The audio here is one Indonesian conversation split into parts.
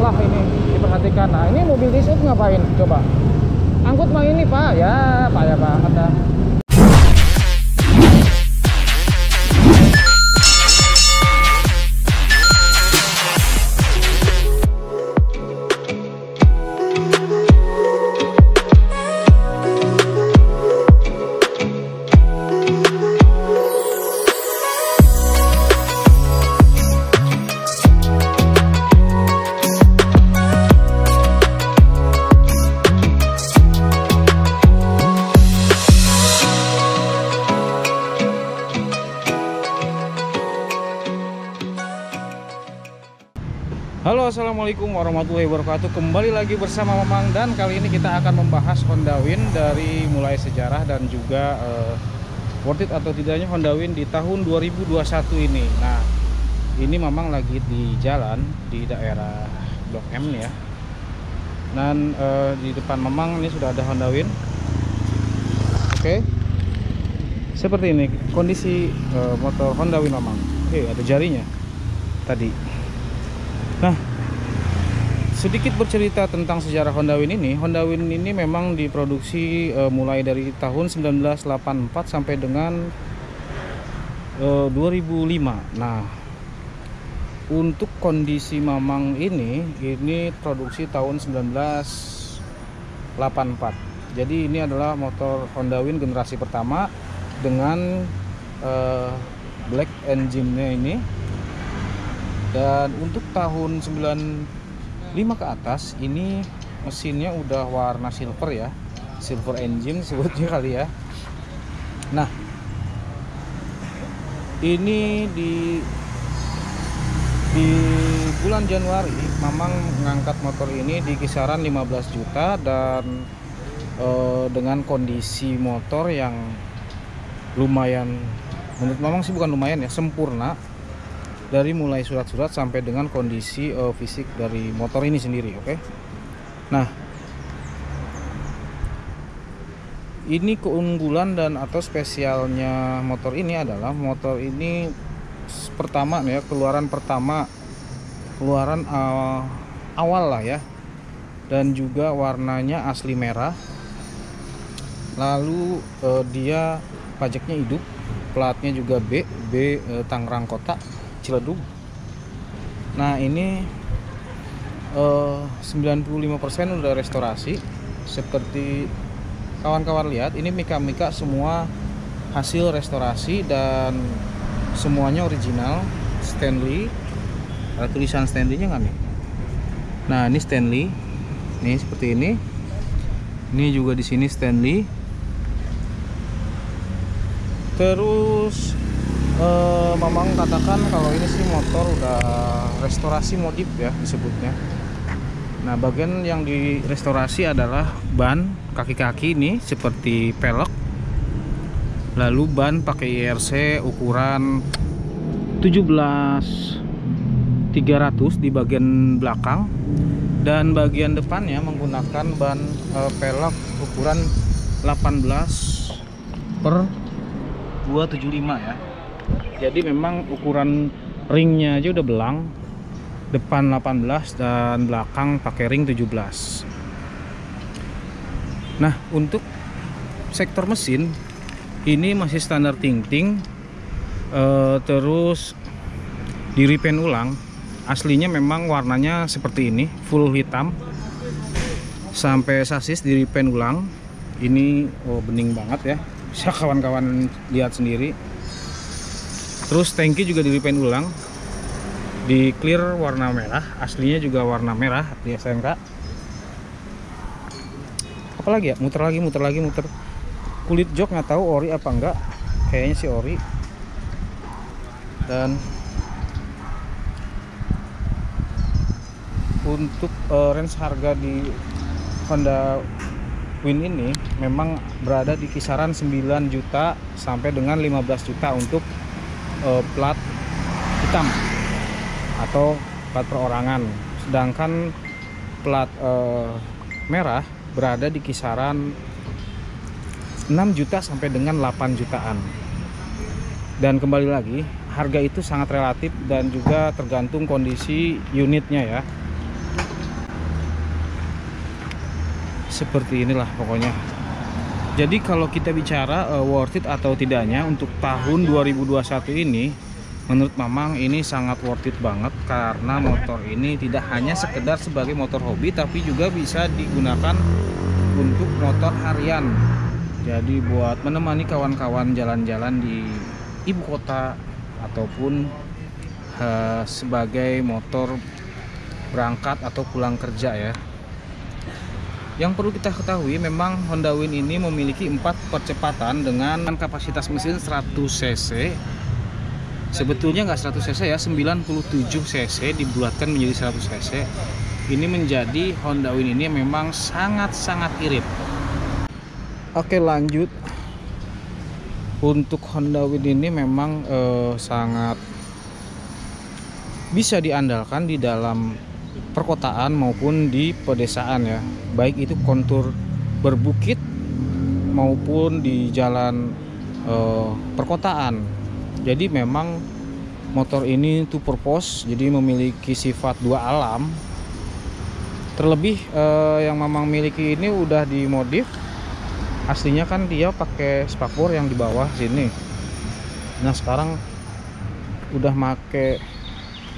lah ini diperhatikan. Nah ini mobil diesel ngapain coba? Angkut mah ini Pak ya Pak Anda. Halo, assalamualaikum warahmatullahi wabarakatuh. Kembali lagi bersama Mamang, dan kali ini kita akan membahas Honda Win dari mulai sejarah dan juga worth it atau tidaknya Honda Win di tahun 2021 ini. Nah, ini Mamang lagi di jalan di daerah Blok M nih ya. Dan di depan Mamang ini sudah ada Honda Win. Oke. Seperti ini kondisi motor Honda Win Mamang. Ada jarinya tadi. Nah, sedikit bercerita tentang sejarah Honda Win ini. Honda Win ini memang diproduksi mulai dari tahun 1984 sampai dengan 2005. Nah, untuk kondisi Mamang ini produksi tahun 1984. Jadi ini adalah motor Honda Win generasi pertama dengan black engine-nya ini. Dan untuk tahun 95 ke atas ini mesinnya udah warna silver ya, silver engine sebutnya kali ya. Nah, ini di bulan Januari Mamang mengangkat motor ini di kisaran 15 juta dan dengan kondisi motor yang lumayan, menurut Mamang sih bukan lumayan ya, sempurna. Dari mulai surat-surat sampai dengan kondisi fisik dari motor ini sendiri, oke? Nah, ini keunggulan dan atau spesialnya motor ini adalah motor ini pertama ya, keluaran awal lah ya, dan juga warnanya asli merah. Lalu dia pajaknya hidup, platnya juga B Tangerang Kota, Ciledug. Nah, ini 95% udah restorasi. Seperti kawan-kawan lihat, ini mika-mika semua hasil restorasi dan semuanya original Stanley. Ada tulisan Stanley-nya nggak nih? Nah, ini Stanley. Nih seperti ini. Ini juga di sini Stanley. Terus Mamang katakan kalau ini sih motor udah restorasi modif ya disebutnya. Nah, bagian yang direstorasi adalah ban kaki-kaki ini seperti pelek. Lalu ban pakai IRC ukuran 17-300 di bagian belakang, dan bagian depannya menggunakan ban pelek ukuran 18/275 ya. Jadi memang ukuran ringnya aja udah belang, depan 18 dan belakang pakai ring 17. Nah, untuk sektor mesin ini masih standar ting-ting, terus di repaint ulang. Aslinya memang warnanya seperti ini, full hitam, sampai sasis di repaint ulang. Ini bening banget ya, bisa kawan-kawan lihat sendiri. Terus tangki juga di repaint ulang, di clear warna merah, aslinya juga warna merah di SMK. Apalagi ya, muter lagi. Kulit jok nggak tahu ori apa enggak, kayaknya sih ori. Dan untuk range harga di Honda Win ini memang berada di kisaran 9 juta sampai dengan 15 juta untuk plat hitam atau plat perorangan. Sedangkan plat merah berada di kisaran 6 juta sampai dengan 8 jutaan. Dan kembali lagi, harga itu sangat relatif dan juga tergantung kondisi unitnya ya. seperti inilah pokoknya. Jadi kalau kita bicara worth it atau tidaknya untuk tahun 2021 ini, menurut Mamang ini sangat worth it banget, karena motor ini tidak hanya sekedar sebagai motor hobi, tapi juga bisa digunakan untuk motor harian. Jadi buat menemani kawan-kawan jalan-jalan di ibu kota, ataupun sebagai motor berangkat atau pulang kerja ya. Yang perlu kita ketahui, memang Honda Win ini memiliki 4 percepatan dengan kapasitas mesin 100 cc. Sebetulnya nggak 100 cc ya, 97 cc dibulatkan menjadi 100 cc. Ini menjadi Honda Win ini memang sangat-sangat irit. Oke, lanjut. Untuk Honda Win ini memang sangat bisa diandalkan di dalam perkotaan maupun di pedesaan ya, baik itu kontur berbukit maupun di jalan perkotaan. Jadi memang motor ini two purpose, jadi memiliki sifat dua alam. Terlebih yang Mamang miliki ini udah dimodif. Aslinya kan dia pakai spakbor yang di bawah sini. Nah sekarang udah make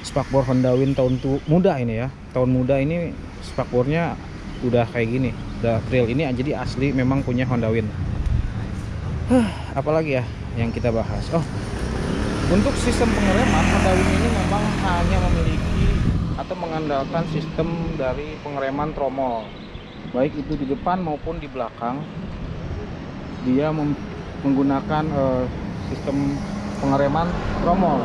spakbor Honda Win tahun muda ini ya. Tahun muda ini spakbornya udah kayak gini, udah trail ini, jadi asli memang punya Honda Win. Apalagi ya yang kita bahas. Oh, untuk sistem pengereman Honda Win ini memang hanya memiliki atau mengandalkan sistem dari pengereman tromol, baik itu di depan maupun di belakang. Dia menggunakan sistem pengereman tromol.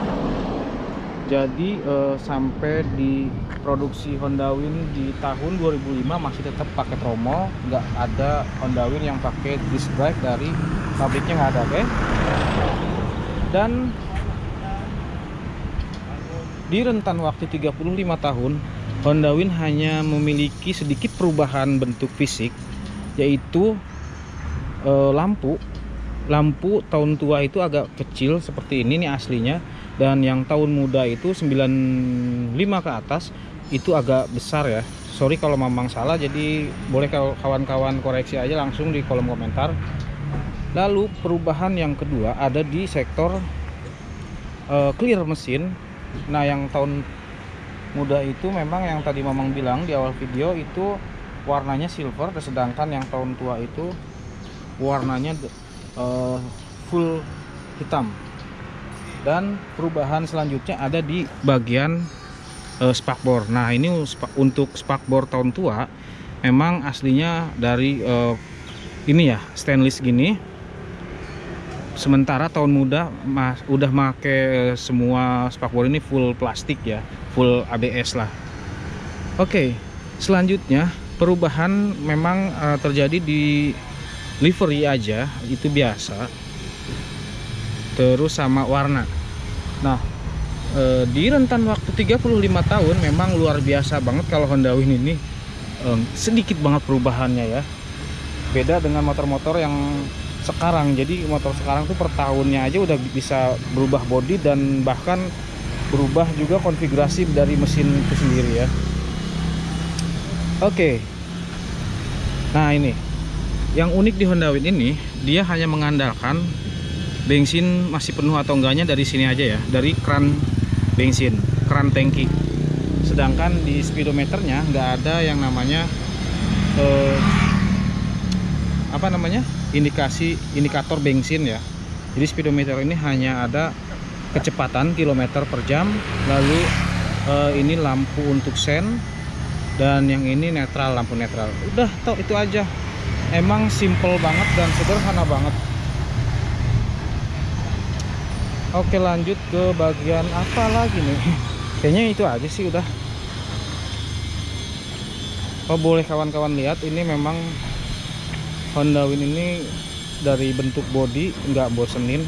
Jadi sampai di produksi Honda Win di tahun 2005 masih tetap pakai tromol, nggak ada Honda Win yang pakai disc brake, dari pabriknya nggak ada, oke? Dan di rentan waktu 35 tahun, Honda Win hanya memiliki sedikit perubahan bentuk fisik, yaitu lampu tahun tua itu agak kecil seperti ini nih aslinya, dan yang tahun muda itu 95 ke atas itu agak besar ya. Sorry kalau Mamang salah, jadi boleh kawan-kawan koreksi aja langsung di kolom komentar. Lalu perubahan yang kedua ada di sektor clear mesin. Nah yang tahun muda itu memang yang tadi Mamang bilang di awal video itu warnanya silver, sedangkan yang tahun tua itu warnanya full hitam. Dan perubahan selanjutnya ada di bagian spakbor. Nah ini untuk spakbor tahun tua memang aslinya dari ini ya, stainless gini. Sementara tahun muda udah make semua spakbor ini full plastik ya, full ABS lah. Oke, selanjutnya perubahan memang terjadi di livery aja, itu biasa. Terus sama warna. Nah di rentan waktu 35 tahun memang luar biasa banget kalau Honda Win ini, sedikit banget perubahannya ya. Beda dengan motor-motor yang sekarang. Jadi motor sekarang tuh per tahunnya aja udah bisa berubah bodi dan bahkan berubah juga konfigurasi dari mesin itu sendiri ya. Oke. Nah ini yang unik di Honda Win ini, dia hanya mengandalkan bensin masih penuh atau enggaknya dari sini aja ya, dari keran bensin, keran tangki. Sedangkan di speedometernya nggak ada yang namanya indikator bensin ya. Jadi speedometer ini hanya ada kecepatan kilometer per jam, lalu ini lampu untuk sen, dan yang ini netral, lampu netral. Udah tau itu aja. Emang simple banget dan sederhana banget. Oke, lanjut ke bagian apa lagi nih? Kayaknya itu aja sih udah. Oh, boleh kawan-kawan lihat, ini memang Honda Win ini dari bentuk bodi nggak bosenin.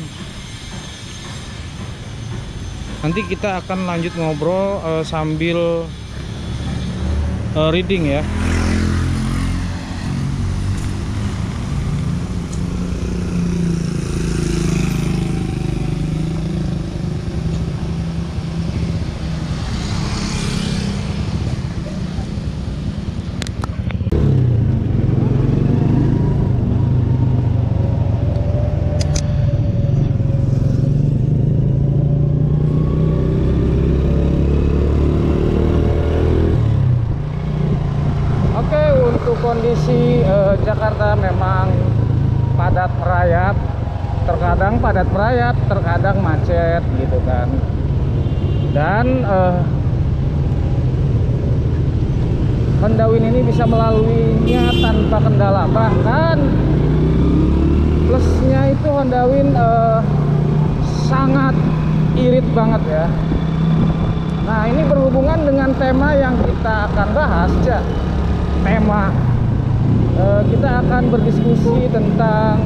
Nanti kita akan lanjut ngobrol sambil reading ya. kondisi Jakarta memang padat merayap, terkadang padat merayap, terkadang macet gitu kan. Dan Honda Win ini bisa melaluinya tanpa kendala. Bahkan plusnya itu Honda Win sangat irit banget ya. Nah, ini berhubungan dengan tema yang kita akan bahas ya. Tema kita akan berdiskusi tentang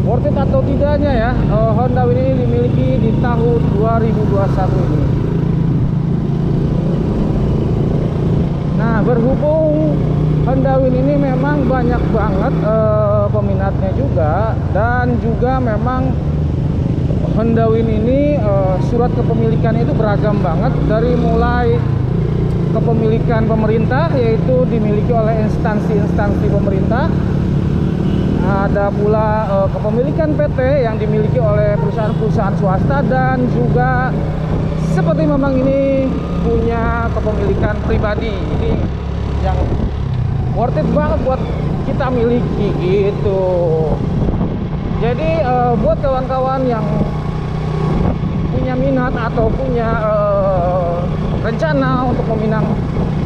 worth it atau tidaknya ya Honda Win ini dimiliki di tahun 2021 ini. Nah, berhubung Honda Win ini memang banyak banget peminatnya juga, dan juga memang Honda Win ini surat kepemilikannya itu beragam banget, dari mulai kepemilikan pemerintah, yaitu dimiliki oleh instansi-instansi pemerintah. Ada pula kepemilikan PT yang dimiliki oleh perusahaan-perusahaan swasta, dan juga seperti memang ini punya kepemilikan pribadi. Ini yang worth it banget buat kita miliki gitu. Jadi buat kawan-kawan yang punya minat atau punya rencana untuk meminang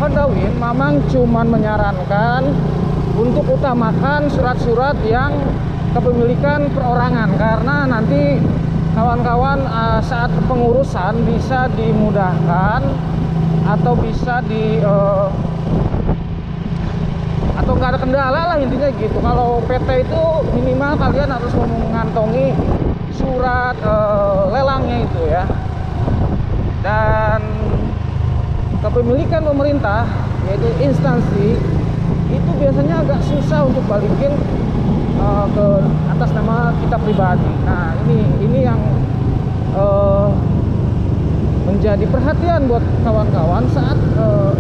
Honda Win, Mamang cuman menyarankan untuk utamakan surat-surat yang kepemilikan perorangan, karena nanti kawan-kawan saat pengurusan bisa dimudahkan atau bisa atau nggak ada kendala lah, intinya gitu. Kalau PT itu minimal kalian harus mengantongi surat lelangnya itu ya. Dan kepemilikan pemerintah, yaitu instansi, itu biasanya agak susah untuk balikin ke atas nama kita pribadi. Nah, ini yang menjadi perhatian buat kawan-kawan saat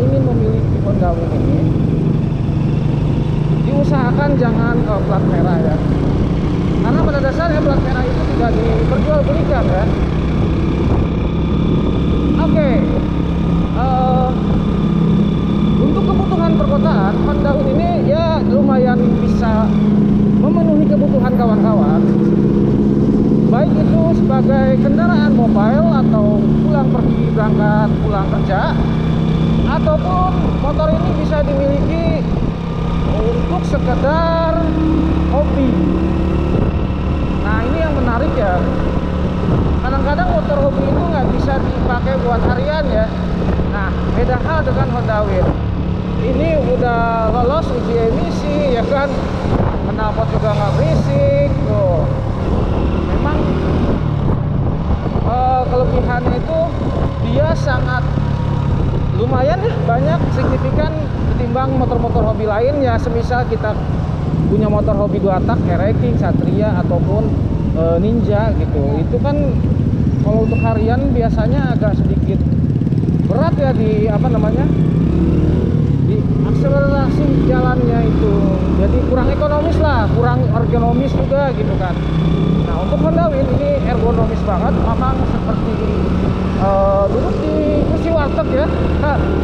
ingin memiliki Honda Win ini. Diusahakan jangan plat merah ya, karena pada dasarnya plat merah itu tidak diperjualbelikan ya. Oke. Untuk kebutuhan perkotaan, Honda Win ini ya lumayan bisa memenuhi kebutuhan kawan-kawan, baik itu sebagai kendaraan mobile atau pulang pergi berangkat pulang kerja, ataupun motor ini bisa dimiliki untuk sekedar hobi. Nah, ini yang menarik ya. Kadang-kadang motor hobi itu nggak bisa dipakai buat harian ya. Nah, beda hal dengan Honda Win. Ini udah lolos uji emisi ya kan, knalpot juga nggak berisik tuh. Memang kelebihannya itu dia sangat lumayan ya, banyak signifikan ketimbang motor-motor hobi lain ya. Semisal kita punya motor hobi 2 tak kayak Racing, Satria ataupun Ninja gitu, itu kan kalau untuk harian biasanya agak sedikit berat ya di di akselerasi jalannya itu, jadi kurang ekonomis lah, kurang ergonomis juga gitu kan. Nah, untuk Honda Win ini ergonomis banget, memang seperti duduk di kursi warteg ya,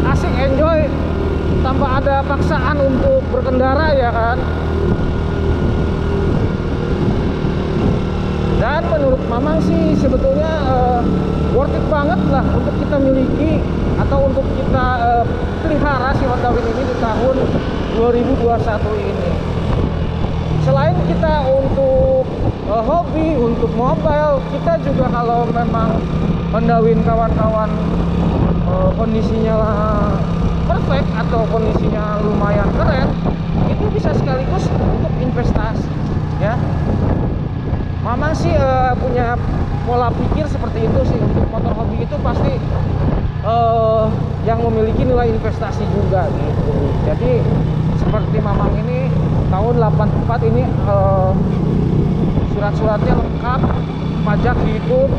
asik, enjoy tanpa ada paksaan untuk berkendara ya kan. Dan menurut Mamang sih sebetulnya worth it banget lah untuk kita miliki atau untuk kita pelihara si Honda Win ini di tahun 2021 ini. Selain kita untuk hobi, untuk mobile, kita juga kalau memang Honda Win kawan-kawan kondisinya perfect atau kondisinya lumayan keren, itu bisa sekaligus untuk investasi ya. Mamang sih punya pola pikir seperti itu sih. Untuk motor hobi itu pasti yang memiliki nilai investasi juga gitu. Jadi seperti Mamang ini tahun 84 ini surat-suratnya lengkap, pajak hidup,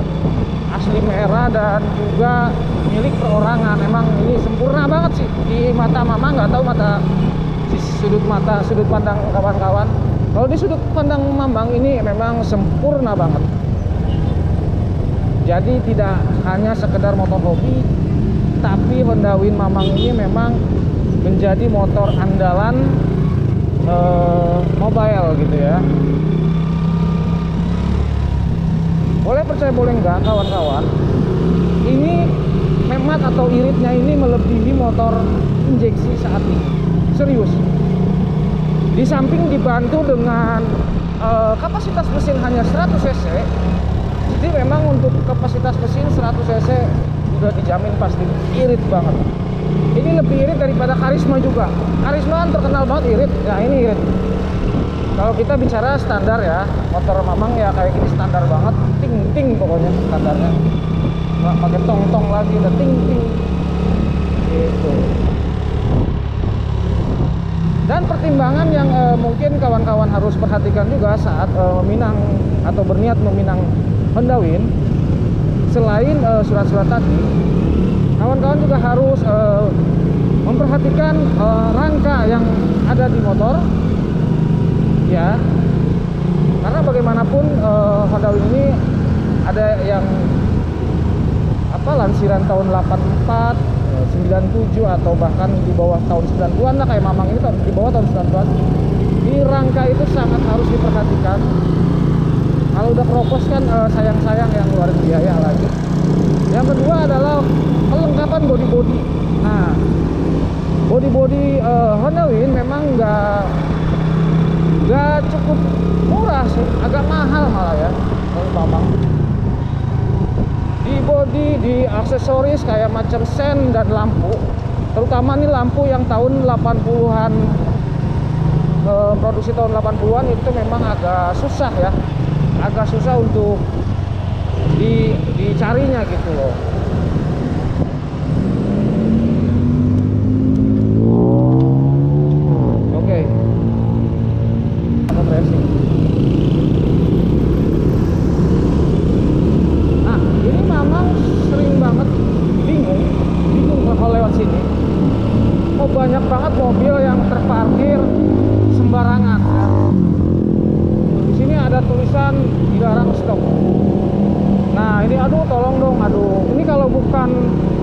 asli merah, dan juga milik perorangan. Emang ini sempurna banget sih di mata Mamang, nggak tahu sudut pandang kawan-kawan. Kalau di sudut pandang Mamang ini memang sempurna banget. Jadi tidak hanya sekedar motor hobi, tapi Honda Win Mamang ini memang menjadi motor andalan mobile gitu ya. Boleh percaya boleh enggak kawan-kawan, ini memat atau iritnya ini melebihi motor injeksi saat ini. Serius. Di samping dibantu dengan kapasitas mesin hanya 100 cc. Jadi memang untuk kapasitas mesin 100 cc udah dijamin pasti irit banget. Ini lebih irit daripada Karisma juga. Karisma kan terkenal banget irit. Nah ini irit. Kalau kita bicara standar ya, motor Mamang ya kayak gini standar banget, ting-ting pokoknya standarnya. Nggak pakai tong-tong lagi, udah ting-ting. Gitu. Dan pertimbangan yang mungkin kawan-kawan harus perhatikan juga saat meminang atau berniat meminang Honda Win, selain surat-surat tadi, kawan-kawan juga harus memperhatikan rangka yang ada di motor. Ya, karena bagaimanapun Honda Win ini ada yang lansiran tahun 84, 97 atau bahkan di bawah tahun 90-an lah, kayak Mamang ini di bawah tahun 90-an. Di rangka itu sangat harus diperhatikan. Kalau udah keropos kan sayang-sayang yang ngeluarin biaya lagi. Yang kedua adalah kelengkapan body-body. Nah, body-body Honda Win memang nggak cukup murah sih, agak mahal malah ya kalau Mamang. Di body, di aksesoris kayak macam sen dan lampu, terutama nih lampu yang tahun 80-an, produksi tahun 80-an itu memang agak susah ya, agak susah untuk dicarinya gitu loh. Oke. Racing. Nah, ini Mamang sering banget bingung kalau lewat sini. Kok banyak banget mobil yang terparkir sembarangan ya. Di sini ada tulisan dilarang stop. Nah, ini aduh tolong dong, aduh. Ini kalau bukan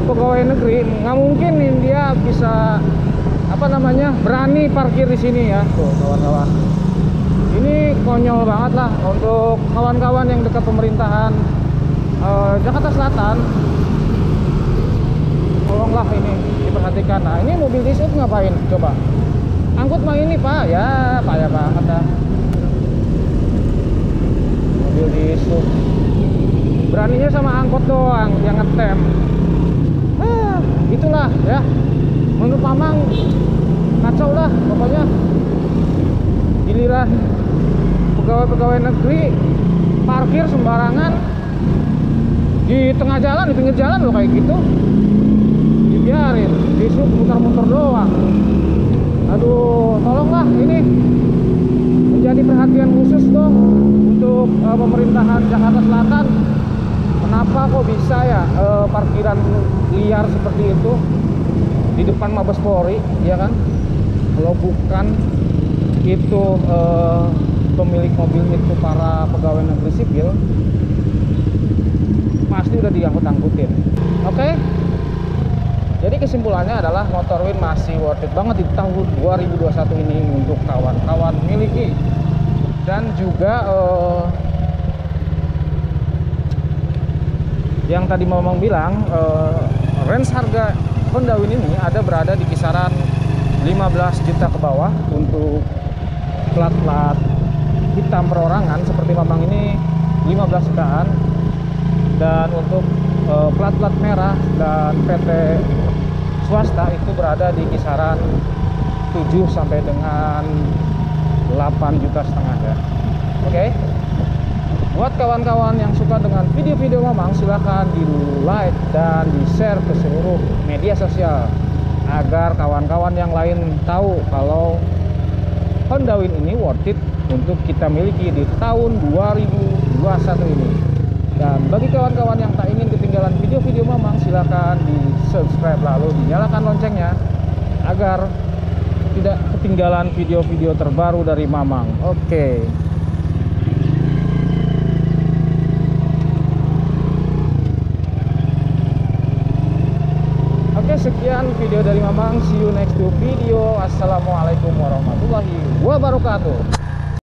pegawai negeri, nggak mungkin nih dia bisa berani parkir di sini ya. Tuh, kawan-kawan. Ini konyol banget lah untuk kawan-kawan yang dekat pemerintahan Jakarta Selatan. Tolonglah ini diperhatikan. Nah, ini mobil disub ngapain? Coba angkut mah ini Pak, ya Pak ya Pak kata. Mobil disub beraninya sama angkot doang yang ngetem. Itulah ya, menurut Mamang kacau lah pokoknya. Giliran pegawai-pegawai negeri parkir sembarangan di tengah jalan, di pinggir jalan loh kayak gitu, dibiarin, disub muter-muter doang. Aduh, tolonglah ini menjadi perhatian khusus dong untuk pemerintahan Jakarta Selatan. Kenapa kok bisa ya parkiran liar seperti itu di depan Mabes Polri, ya kan? Kalau bukan itu pemilik mobil itu para pegawai negeri sipil, pasti udah diangkut-angkutin. Oke? Jadi kesimpulannya adalah motor Win masih worth it banget di tahun 2021 ini untuk kawan-kawan miliki. Dan juga yang tadi Mamang bilang, range harga Honda Win ini berada di kisaran 15 juta ke bawah untuk plat-plat hitam perorangan seperti Mamang ini 15 jutaan, dan untuk plat-plat merah dan PT swasta itu berada di kisaran 7 sampai dengan 8 juta setengah ya. Oke. Buat kawan-kawan yang suka dengan video-video Mamang, silahkan di like dan di share ke seluruh media sosial agar kawan-kawan yang lain tahu kalau Honda Win ini worth it untuk kita miliki di tahun 2021 ini. Dan bagi kawan-kawan yang tak ingin ketinggalan video-video Mamang, silahkan di subscribe lalu dinyalakan loncengnya agar tidak ketinggalan video-video terbaru dari Mamang. Oke. Oke, sekian sekian video dari Mamang. See you next to video. Assalamualaikum warahmatullahi wabarakatuh.